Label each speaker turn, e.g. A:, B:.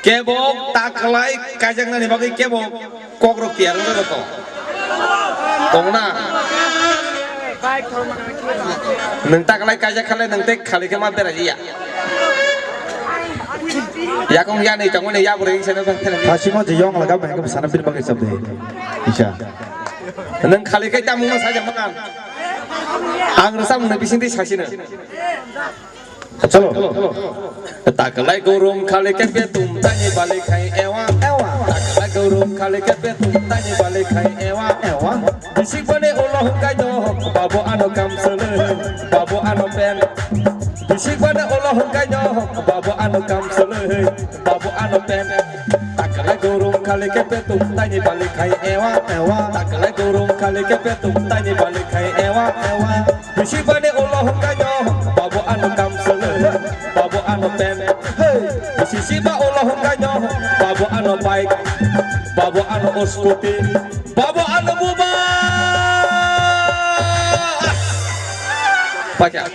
A: kebok tak kelai kajang nani bagi kebok kok rokiar udah to tongna neng tak kelai kajang kelai neng tek kali kemat beraja ya kong ya nih jangan nih ya boleh sana
B: kasih mau jeyong lah kamu yang sana bir pakai sabde bisa
A: neng kali kita mau saja makan ang rasa mau nabi sini sasina
B: chalo
A: tak kelai gorong kali kepe tum tanya balik hai ewa tak kelai gorong kali kepe tum tanya balik hai ewa bisik bane Allah kanyo babo ano kamsele babo ano pen bisik bane Allah kanyo babo ano kamsele babo ano pen tak kelai gorong kali kepe tum tanya balik hai ewa tak kelai gorong kali kepe tum tanya balik hai ewa bisik bane Allah kanyo babo ano kamsele babo ano pen sisi ba Allah kanyo babo ano baik babo ano oskuti babo ano buba pakai